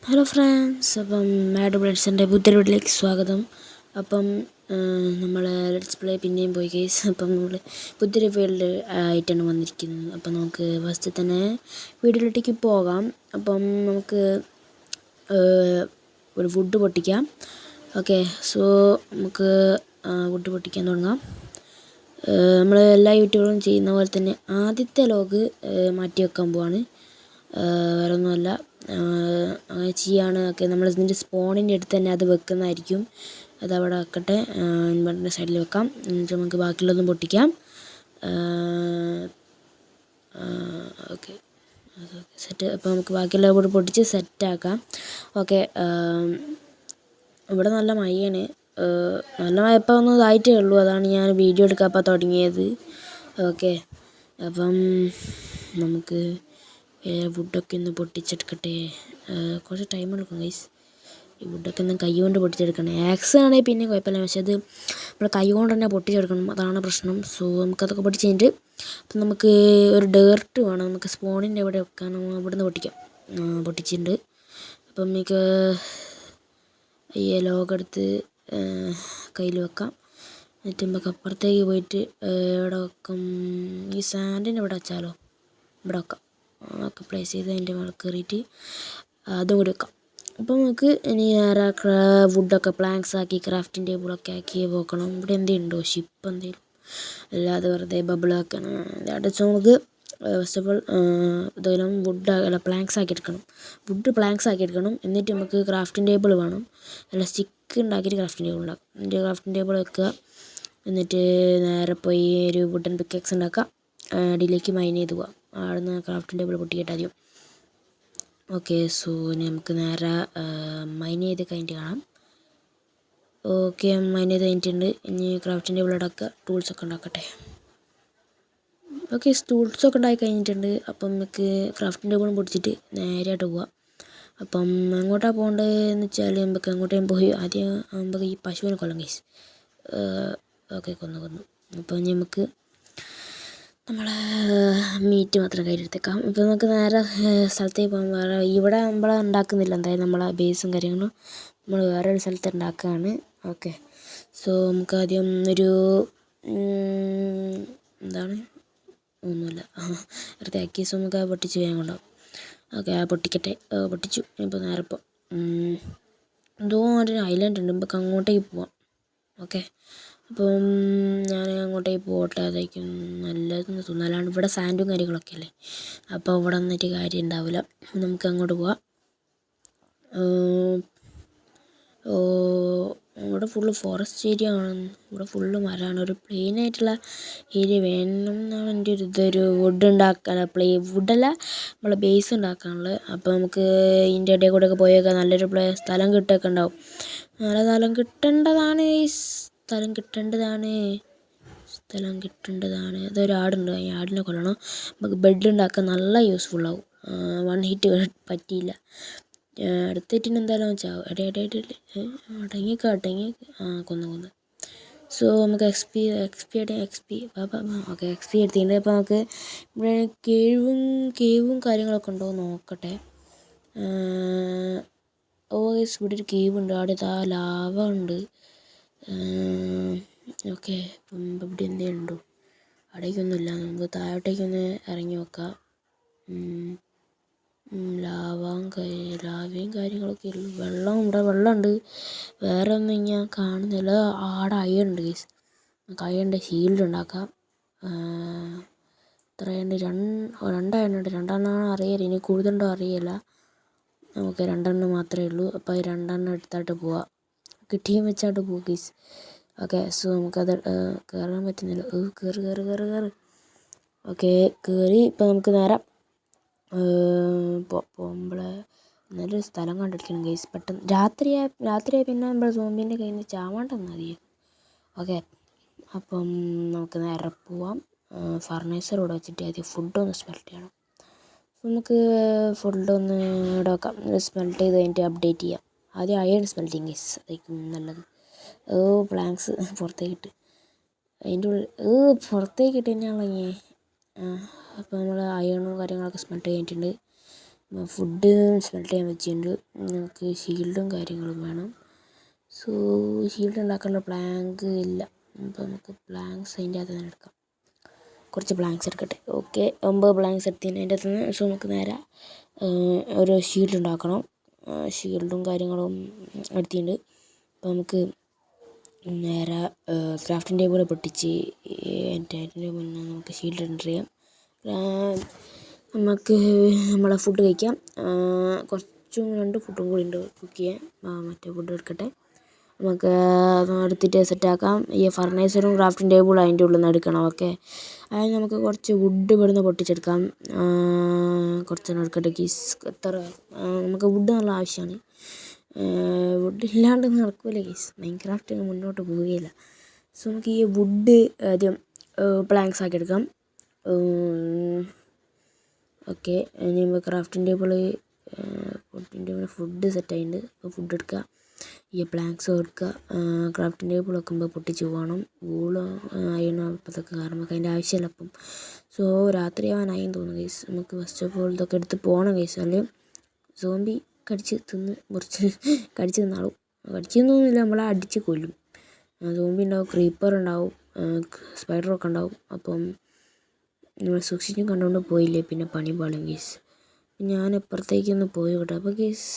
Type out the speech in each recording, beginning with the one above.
Hello friends, അപ്പം mad ബ്ലഡ്സിൻ്റെ പുതിയൊരു വീട്ടിലേക്ക് സ്വാഗതം. അപ്പം നമ്മൾ ലെറ്റ്സ് പ്ലേ പിന്നെയും പോയി കേസ്. അപ്പം നമ്മൾ പുതിയൊരു ഫീൽഡ് ആയിട്ടാണ് വന്നിരിക്കുന്നത്. അപ്പം നമുക്ക് ഫസ്റ്റ് തന്നെ വീഡിയോയിലേക്ക് പോകാം. അപ്പം നമുക്ക് ഒരു വുഡ് പൊട്ടിക്കാം. ഓക്കെ, സോ നമുക്ക് വുഡ് പൊട്ടിക്കാൻ തുടങ്ങാം. നമ്മൾ എല്ലാ യൂട്യൂബറും ചെയ്യുന്ന പോലെ തന്നെ ആദ്യത്തെ ലോഗ് മാറ്റി വെക്കാൻ പോവാണ്. വേറെ ഒന്നുമല്ല, അങ്ങനെ ചെയ്യാണ്. ഓക്കെ, നമ്മൾ ഇതിൻ്റെ സ്പോണിൻ്റെ അടുത്ത് തന്നെ അത് വെക്കുന്നതായിരിക്കും. അതവിടെ വെക്കട്ടെ, ഇൻവെർട്ടറിൻ്റെ സൈഡിൽ വെക്കാം. എന്നിട്ട് നമുക്ക് ബാക്കിയുള്ളതും പൊട്ടിക്കാം. Okay, set. അപ്പോൾ നമുക്ക് ബാക്കിയുള്ള കൂടെ പൊട്ടിച്ച് സെറ്റാക്കാം. ഓക്കെ, ഇവിടെ നല്ല മഴയാണ്. നല്ല മഴ ഇപ്പോൾ ഒന്നും ഇതായിട്ടേ ഉള്ളൂ. അതാണ് ഞാൻ വീഡിയോ എടുക്കാപ്പോൾ തുടങ്ങിയത്. ഓക്കെ, അപ്പം നമുക്ക് വുഡൊക്കെ ഒന്ന് പൊട്ടിച്ചെടുക്കട്ടെ. കുറച്ച് ടൈം എടുക്കും ഗൈസ്. ഈ വുഡൊക്കെ ഒന്ന് കൈ കൊണ്ട് പൊട്ടിച്ചെടുക്കണം. ആക്സ് ആണെങ്കിൽ പിന്നെ കുഴപ്പമില്ല, പക്ഷേ അത് നമ്മൾ കൈ കൊണ്ട് തന്നെ പൊട്ടിച്ചെടുക്കണം, അതാണ് പ്രശ്നം. സോ നമുക്കതൊക്കെ പൊട്ടിച്ച് കഴിഞ്ഞിട്ട് അപ്പം നമുക്ക് ഒരു ഡേർട്ട് വേണം. നമുക്ക് സ്പോണിൻ്റെ ഇവിടെ വെക്കാൻ, ഇവിടെ നിന്ന് പൊട്ടിക്കാം. പൊട്ടിച്ചിട്ടുണ്ട്. അപ്പം നമുക്ക് ഈ ലോഗ് എടുത്ത് കയ്യിൽ വെക്കാം. എന്നിട്ട് നമുക്ക് അപ്പുറത്തേക്ക് പോയിട്ട് ഇവിടെ വെക്കാം. ഈ സാൻഡിൻ്റെ ഇവിടെ വെച്ചാലോ, ഇവിടെ വെക്കാം. ഒക്കെ പ്ലേസ് ചെയ്ത് അതിൻ്റെ മേലെ കയറിയിട്ട് അതും കൂടി വെക്കാം. അപ്പോൾ നമുക്ക് ഇനി വുഡൊക്കെ പ്ലാങ്ക്സ് ആക്കി ക്രാഫ്റ്റിംഗ് ടേബിളൊക്കെ ആക്കി പോക്കണം. ഇവിടെ എന്തെങ്കിലും ഉണ്ടോ, ഷിപ്പ് എന്തെങ്കിലും, അല്ലാതെ വെറുതെ ബബിളാക്കണം. അടിച്ച് നമുക്ക് ഫസ്റ്റ് ഓഫ് ഓൾ ഇതെല്ലാം വുഡ് അല്ല പ്ലാങ്ക്സ് ആക്കി എടുക്കണം. വുഡ് പ്ലാങ്ക്സ് ആക്കി എടുക്കണം. എന്നിട്ട് നമുക്ക് ക്രാഫ്റ്റിംഗ് ടേബിൾ വേണം. അല്ല, സ്റ്റിക്ക് ഉണ്ടാക്കിയിട്ട് ക്രാഫ്റ്റിംഗ് ടേബിൾ ഉണ്ടാക്കാം. എന്നിട്ട് ക്രാഫ്റ്റിംഗ് ടേബിൾ വെക്കുക. എന്നിട്ട് നേരെ പോയി ഒരു വുഡൻ പിക്കെക്സ് ഉണ്ടാക്കുക. അടിയിലേക്ക് മൈൻ ചെയ്ത് പോവാം. അവിടെ നിന്ന് ക്രാഫ്റ്റിംഗ് ടേബിൾ പൊട്ടിക്കിട്ട് ആദ്യം. ഓക്കെ, സോ നമുക്ക് നേരെ മൈൻ ചെയ്ത് കഴിഞ്ഞിട്ട് കാണാം. ഓക്കെ, മൈൻ ചെയ്ത് കഴിഞ്ഞിട്ടുണ്ട്. ഇനി ക്രാഫ്റ്റിംഗ് ടേബിൾ അടക്കുക, ടൂൾസൊക്കെ ഉണ്ടാക്കട്ടെ. ഓക്കെ, ടൂൾസൊക്കെ ഉണ്ടാക്കി കഴിഞ്ഞിട്ടുണ്ട്. അപ്പം നമുക്ക് ക്രാഫ്റ്റിംഗ് ടേബിളും പൊടിച്ചിട്ട് നേരെയായിട്ട് പോവാം. അപ്പം എങ്ങോട്ടാണ് പോകേണ്ടതെന്ന് വെച്ചാൽ നമുക്ക് എങ്ങോട്ടേലും പോയി ആദ്യം നമുക്ക് ഈ പശുവിനെ കൊല്ലാം ഗൈസ്. ഓക്കെ, കൊന്നു. അപ്പം ഇനി നമുക്ക് നമ്മളെ മീറ്റ് മാത്രം കയ്യിലെടുത്തേക്കാം. ഇപ്പോൾ നമുക്ക് നേരെ സ്ഥലത്തേക്ക് പോകാൻ. വേറെ ഇവിടെ നമ്മൾ ഉണ്ടാക്കുന്നില്ല, എന്തായാലും നമ്മളെ ബേസും കാര്യങ്ങളും നമ്മൾ വേറൊരു സ്ഥലത്ത് ഉണ്ടാക്കുകയാണ്. ഓക്കെ, സോ നമുക്ക് ആദ്യം ഒരു എന്താണ് ഒന്നുമില്ല, വെറുതെ ആക്കിയ നമുക്ക് പൊട്ടിച്ച് വേഗം കൊണ്ടാവും. ഓക്കെ, പൊട്ടിക്കട്ടെ. പൊട്ടിച്ചു. ഇപ്പോൾ നേരെ ഇപ്പോൾ എന്തോ ഒരു ഐലൻഡ് ഉണ്ട്, നമുക്ക് അങ്ങോട്ടേക്ക് പോവാം. ഓക്കെ, അപ്പം ഞാൻ അങ്ങോട്ടേക്ക് പോകട്ടെ, അതായിരിക്കും നല്ലതെന്ന് തോന്നുന്നു. അല്ലാണ്ട് ഇവിടെ സാൻഡും കാര്യങ്ങളൊക്കെ അല്ലേ, അപ്പോൾ ഇവിടെ നിന്നിട്ട് കാര്യം ഉണ്ടാവില്ല. നമുക്ക് അങ്ങോട്ട് പോവാം. ഇവിടെ ഫുള്ള് ഫോറസ്റ്റ് ഏരിയ ആണ്. ഇവിടെ ഫുള്ള് മരമാണ്. ഒരു പ്ലെയിൻ ആയിട്ടുള്ള ഏരിയ വേണം എന്നാണ് എൻ്റെ ഒരു ഇതൊരു വുഡ് ഉണ്ടാക്കാൻ, വുഡല്ല നമ്മളെ ബേസ് ഉണ്ടാക്കാനുള്ളത്. അപ്പോൾ നമുക്ക് ഇതിൻ്റെ ഇടയിൽ കൂടെ ഒക്കെ പോയൊക്കെ നല്ലൊരു സ്ഥലം കിട്ടുകയൊക്കെ ഉണ്ടാവും. നല്ല സ്ഥലം കിട്ടേണ്ടതാണ്. അതൊരു ആടുണ്ട്, ഈ ആടിനെ കൊല്ലണം. നമുക്ക് ബെഡ് ഉണ്ടാക്കാൻ നല്ല യൂസ്ഫുള്ളാവും. 1 ഹിറ്റ് പറ്റിയില്ല, അടുത്തിട്ടിന് എന്തായാലും ചാവും. അടങ്ങിക്ക കൊന്നു. സോ നമുക്ക് എക്സ്പി ഓക്കെ, എക്സ്പി എടുത്തിട്ടുണ്ട്. അപ്പോൾ നമുക്ക് ഇവിടെ കേവും കാര്യങ്ങളൊക്കെ ഉണ്ടോ നോക്കട്ടെ. ഇവിടെ ഒരു കേവ് ഉണ്ട്, അവിടെ ലാവ ഉണ്ട്. ഓക്കെ, അപ്പം ഇവിടെ എന്തെങ്കിലും ഉണ്ടോ? അവിടേക്കൊന്നുമില്ല. നമുക്ക് താഴോട്ടേക്കൊന്ന് ഇറങ്ങി നോക്കാം. ലാവയും കാര്യങ്ങളൊക്കെ ഉള്ളു. വെള്ളമുണ്ട്. വേറെ ഒന്നും ഞാൻ കാണുന്നില്ല. ആടെ അയുണ്ട് ഗൈസ്, നമുക്ക് അയണിൻ്റെ ഷീൽഡ് ഉണ്ടാക്കാം. എത്രയുണ്ട്? 2 അയണുണ്ട്. 2 എണ്ണമാണ് അറിയില്ല, ഇനി കൂടുതലുണ്ടോ അറിയില്ല. നമുക്ക് 2 എണ്ണം മാത്രമേ ഉള്ളൂ. അപ്പോൾ ഈ 2 എണ്ണം എടുത്തായിട്ട് പോവാം. ടീം വെച്ചായിട്ട് പോവാം ഗൈസ്. ഓക്കെ, സോ നമുക്കത് കയറാൻ പറ്റുന്നില്ല. കയറി. ഓക്കെ, കയറി. ഇപ്പോൾ നമുക്ക് നേരെ പോകുമ്പോൾ നല്ലൊരു സ്ഥലം കണ്ടിരിക്കണം ഗൈസ്. പെട്ടെന്ന് രാത്രിയായി പിന്നെ നമ്മൾ സോംബീൻ്റെ കയ്യിൽ നിന്ന് ചാവാണ്ടെന്നാൽ മതി. ഓക്കെ, അപ്പം നമുക്ക് നേരെ പോവാം. ഫർണിച്ചർ ഇവിടെ വെച്ചിട്ട് ആദ്യം ഫുഡൊന്ന് സ്മെൽറ്റ് ചെയ്യണം. നമുക്ക് ഫുഡൊന്ന് ഇവിടെ വെക്കാം. സ്മെൽറ്റ് ചെയ്ത് കഴിഞ്ഞിട്ട് അപ്ഡേറ്റ് ചെയ്യാം. ആദ്യം അയൺ സ്മെൽറ്റിങ് ഗൈസ്, അതായിരിക്കും നല്ലത്. പ്ലാങ്ക്സ് പുറത്തേക്കിട്ട് അതിൻ്റെ ഉള്ളിൽ പുറത്തേക്കിട്ട് തന്നെയാണ്. അപ്പോൾ നമ്മൾ അയണും കാര്യങ്ങളൊക്കെ സ്മെൽറ്റ് കഴിഞ്ഞിട്ടുണ്ട്. ഫുഡ് സ്മെൽറ്റ് ചെയ്യാൻ വെച്ചിട്ടുണ്ട്. നമുക്ക് ഷീൽഡും കാര്യങ്ങളും വേണം. സോ ഷീൽഡ് ഉണ്ടാക്കാനുള്ള പ്ലാങ്ക് ഇല്ല. അപ്പോൾ നമുക്ക് പ്ലാങ്ക്സ് അതിൻ്റെ അകത്ത് നിന്ന് എടുക്കാം. കുറച്ച് പ്ലാങ്ക്സ് എടുക്കട്ടെ. ഓക്കെ, 9 പ്ലാങ്ക്സ് എടുത്തതിന് അതിൻ്റെ അകത്ത് നിന്ന്. സോ നമുക്ക് നേരെ ഒരു ഷീൽഡ് ഉണ്ടാക്കണം. ഷീൽഡും കാര്യങ്ങളും എടുത്തിട്ടുണ്ട്. അപ്പോൾ നമുക്ക് നേരെ ക്രാഫ്റ്റിംഗ് ടേബിൾ പൊട്ടിച്ച് അതിൻ്റെ മുന്നേ നമുക്ക് ഷീൽഡ് എൻ്റർ ചെയ്യാം. നമുക്ക് നമ്മളെ ഫുഡ് കഴിക്കാം. കുറച്ചും 2 ഫുഡും കൂടി ഉണ്ട് കുക്ക് ചെയ്യാൻ. മറ്റേ ഫുഡ് എടുക്കട്ടെ. നമുക്ക് എടുത്തിട്ട് സെറ്റാക്കാം. ഈ ഫർണൈസറും ക്രാഫ്റ്റിംഗ് ടേബിളും അതിൻ്റെ ഉള്ളിൽ നിന്ന് എടുക്കണം. ഓക്കെ, അതിന് നമുക്ക് കുറച്ച് വുഡ് ഇവിടുന്ന് പൊട്ടിച്ചെടുക്കാം. കുറച്ചെണ്ണം എടുക്കട്ടെ ഗീസ്. എത്ര നമുക്ക് വുഡ് നല്ല ആവശ്യമാണ്. വുഡ് ഇല്ലാണ്ട് നടക്കില്ല ഗീസ്. മൈൻക്രാഫ്റ്റ് മുന്നോട്ട് പോവുകയില്ല. സോ നമുക്ക് ഈ വുഡ് ആദ്യം പ്ലാങ്ക്സ് ആക്കി എടുക്കാം. ഓക്കെ, ഇനി നമ്മൾ ക്രാഫ്റ്റിംഗ് ടേബിള് ഫുഡ് സെറ്റായിട്ടുണ്ട്. അപ്പോൾ ഫുഡ് എടുക്കുക, ഈ പ്ലാങ്ക്സ് എടുക്കുക. ക്രാഫ്റ്റിംഗ് ടേബിൾ വെക്കുമ്പോൾ പൊട്ടിച്ച് പോകണം. വൂള് അയണോ അപ്പോഴത്തേക്ക് കാരണം നമുക്ക് അതിൻ്റെ ആവശ്യമില്ല അപ്പം. സോ രാത്രിയാവാനായി തോന്നുന്നു ഗൈസ്. നമുക്ക് ഫസ്റ്റ് ഓഫ് ഓൾ ഇതൊക്കെ എടുത്ത് പോകണം ഗൈസ്. അല്ലെങ്കിൽ സോംബി കടിച്ച് തിന്ന് മുറിച്ച് കടിച്ച് തിന്നാളും. കടിച്ചൊന്നുമില്ല, നമ്മളെ അടിച്ച് കൊല്ലും. സോംബി ഉണ്ടാവും, ക്രീപ്പർ ഉണ്ടാവും, സ്പൈഡറൊക്കെ ഉണ്ടാവും. അപ്പം നമ്മൾ സൂക്ഷിച്ചും കണ്ടുകൊണ്ട് പോയില്ലേ പിന്നെ പണി പാളും ഗീസ്. ഞാൻ ഇപ്പുറത്തേക്കൊന്ന് പോയി കേട്ടോ. അപ്പോൾ ഗീസ്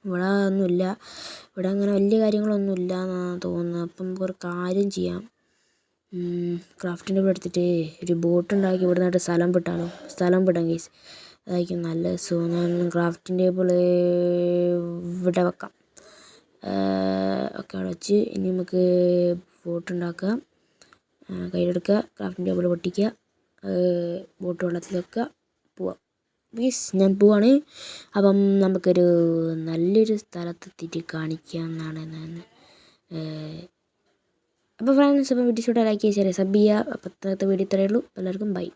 ഇവിടെ ഒന്നുമില്ല. ഇവിടെ അങ്ങനെ വലിയ കാര്യങ്ങളൊന്നുമില്ല എന്നാണ് തോന്നുന്നത്. അപ്പം ഒരു കാര്യം ചെയ്യാം. ക്രാഫ്റ്റിൻ്റെ ഇവിടെ എടുത്തിട്ട് ഒരു ബോട്ട് ഉണ്ടാക്കി ഇവിടെ നിന്നിട്ട് സ്ഥലം വിടാം ഗീസ്. അതായിരിക്കും നല്ലത്. സോ ഞാൻ ക്രാഫ്റ്റിംഗ് ടേബിൾ ഇവിടെ വെക്കാം. ഒക്കെ അവിടെ വെച്ച് ഇനി നമുക്ക് ബോട്ട് ഉണ്ടാക്കുക. കയ്യിലെടുക്കുക, ക്രാഫ്റ്റിംഗ് ടേബിൾ പൊട്ടിക്കുക, ബോട്ട് വെള്ളത്തിൽ വെക്കുക, പോവാം. പ്ലീസ് ഞാൻ പോവാണ്. അപ്പം നമുക്കൊരു നല്ലൊരു സ്ഥലത്തെത്തിയിട്ട് കാണിക്കാം എന്നാണ് ഞാൻ. അപ്പോൾ ഫ്രണ്ട്സ്, അപ്പോൾ വീഡിയോ ഇഷ്ടപ്പെട്ടാൽ ലൈക്ക് ചെയ്യുക, ഷെയർ ചെയ്യുക, സബ് ചെയ്യുക. അപ്പോൾ ഇന്നത്തെ വീഡിയോ ഇത്രയേ ഉള്ളൂ. എല്ലാവർക്കും ബൈ.